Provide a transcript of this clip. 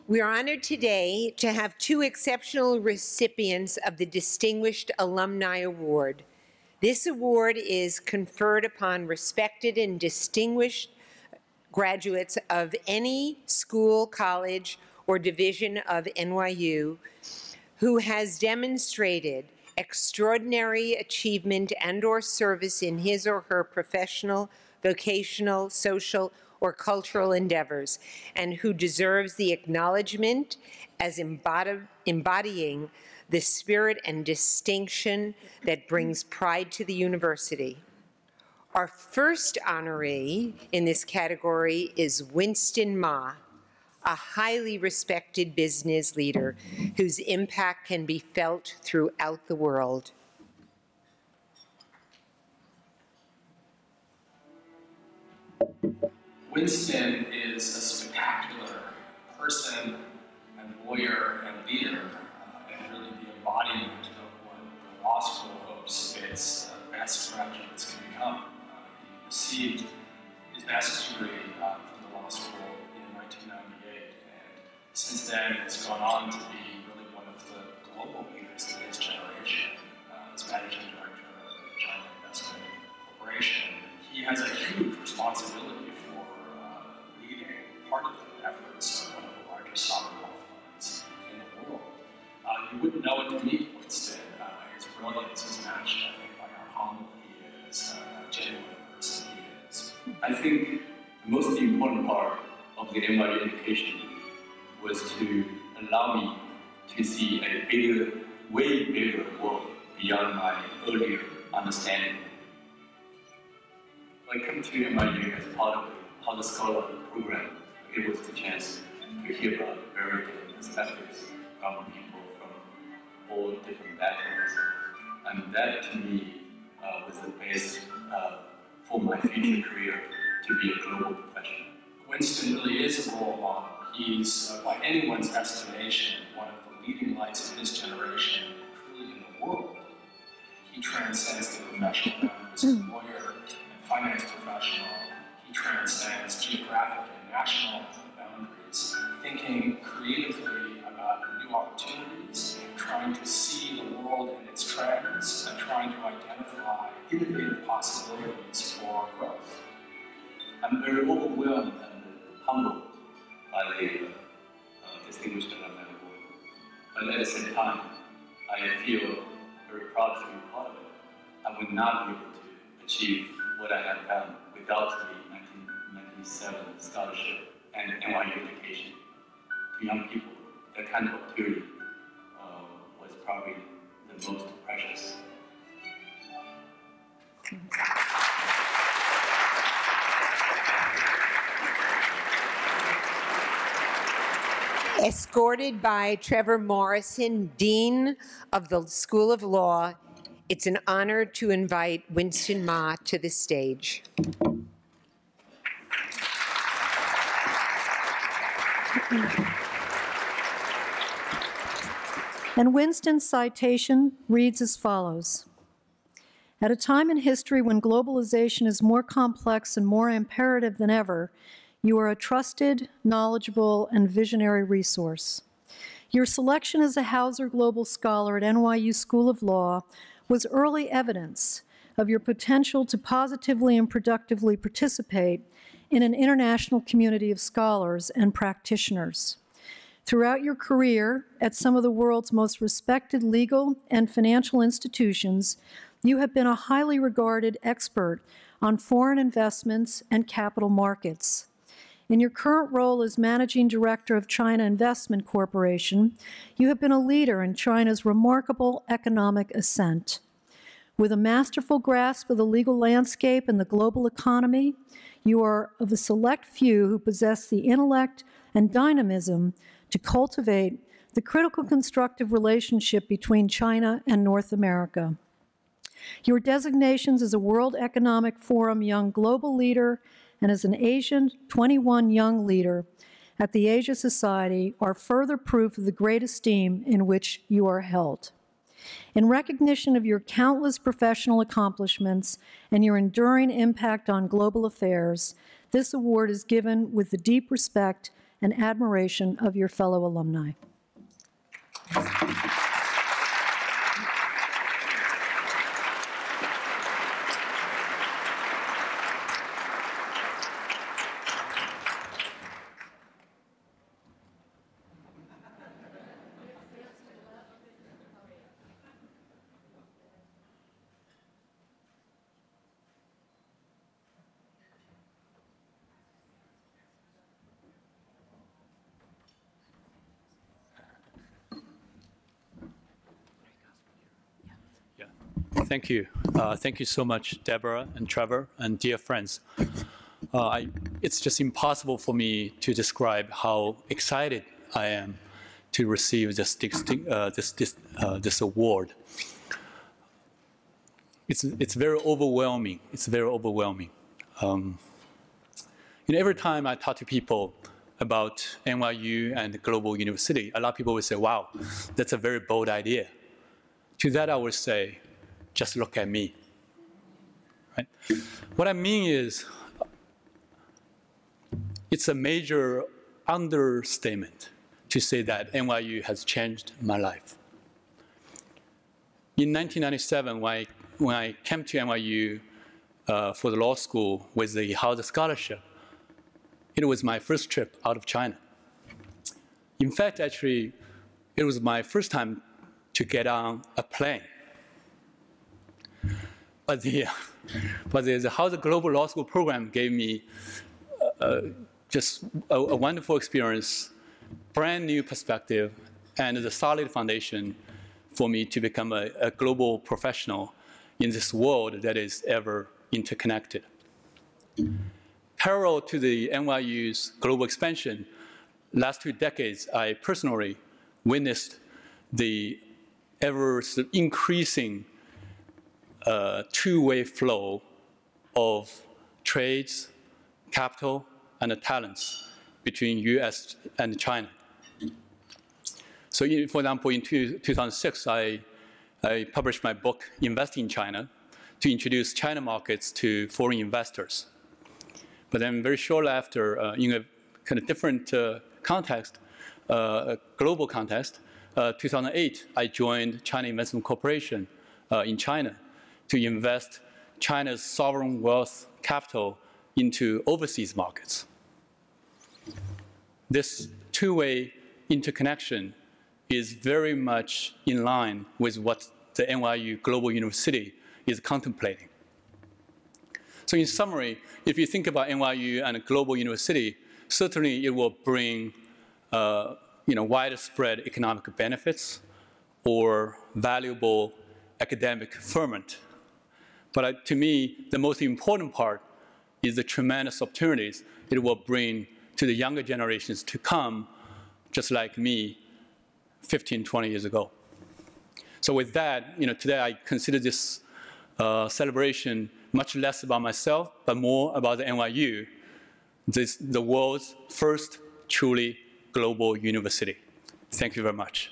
We are honored today to have two exceptional recipients of the Distinguished Alumni Award. This award is conferred upon respected and distinguished graduates of any school, college, or division of NYU who has demonstrated extraordinary achievement and/or service in his or her professional, vocational, social, or cultural endeavors, and who deserves the acknowledgement as embodying the spirit and distinction that brings pride to the university. Our first honoree in this category is Winston Ma, a highly respected business leader whose impact can be felt throughout the world. Winston is a spectacular person and lawyer and leader, and really the embodiment of what the law school hopes its best graduates can become. He received his master's degree from the law school in 1998, and since then has gone on to be really one of the global leaders of his generation as managing director of the China Investment Corporation. He has a huge responsibility part of the efforts of one of the largest sovereign wealth funds in the world. You wouldn't know it to meet Winston. His brilliance is matched, I think, by how humble he is, how genuine a person he is. I think the most important part of the MYU education was to allow me to see a bigger, way bigger world beyond my earlier understanding. I come to NYU as part of the Scholar program. It was the chance to hear about very different perspectives from people from all different backgrounds. And that, to me, was the base for my future career to be a global professional. Winston really is a role model. He's, by anyone's estimation, one of the leading lights of his generation, truly in the world. He transcends the professional boundaries as a lawyer and finance professional. He transcends geographic and national boundaries, thinking creatively about new opportunities, trying to see the world and its trends, and trying to identify innovative possibilities for growth. I'm very overwhelmed and humbled by the Distinguished Alumnus Award, but at the same time, I feel very proud to be part of it. I would not be able to achieve what I have done without the 1997 scholarship and NYU education to young people. That kind of opportunity was probably the most precious. Escorted by Trevor Morrison, Dean of the School of Law, it's an honor to invite Winston Ma to the stage. And Winston's citation reads as follows. At a time in history when globalization is more complex and more imperative than ever, you are a trusted, knowledgeable, and visionary resource. Your selection as a Hauser Global Scholar at NYU School of Law was early evidence of your potential to positively and productively participate in an international community of scholars and practitioners. Throughout your career at some of the world's most respected legal and financial institutions, you have been a highly regarded expert on foreign investments and capital markets. In your current role as Managing Director of China Investment Corporation, you have been a leader in China's remarkable economic ascent. With a masterful grasp of the legal landscape and the global economy, you are of a select few who possess the intellect and dynamism to cultivate the critical constructive relationship between China and North America. Your designations as a World Economic Forum Young Global Leader and as an Asian 21 Young Leader at the Asia Society are further proof of the great esteem in which you are held. In recognition of your countless professional accomplishments and your enduring impact on global affairs, this award is given with the deep respect and admiration of your fellow alumni. Thank you. Thank you so much, Deborah and Trevor and dear friends. It's just impossible for me to describe how excited I am to receive this award. It's very overwhelming. It's very overwhelming. Every time I talk to people about NYU and global university, a lot of people will say, "Wow, that's a very bold idea." To that, I would say, just look at me. Right? What I mean is, it's a major understatement to say that NYU has changed my life. In 1997, when I came to NYU for the law school with the Howard Scholarship, it was my first trip out of China. In fact, actually, it was my first time to get on a plane. But the Howard Global Law School program gave me just a wonderful experience, brand new perspective, and the solid foundation for me to become a global professional in this world that is ever interconnected. Parallel to the NYU's global expansion, last 2 decades, I personally witnessed the ever increasing two-way flow of trades, capital, and talents between US and China. So for example, in 2006, I published my book, Investing in China, to introduce China markets to foreign investors. But then very shortly after, in a kind of different context, global context, 2008, I joined China Investment Corporation in China to invest China's sovereign wealth capital into overseas markets. This two-way interconnection is very much in line with what the NYU Global University is contemplating. So in summary, if you think about NYU and a global university, certainly it will bring widespread economic benefits or valuable academic ferment. But to me, the most important part is the tremendous opportunities it will bring to the younger generations to come, just like me 15, 20 years ago. So with that, today I consider this celebration much less about myself, but more about the NYU, the world's first truly global university. Thank you very much.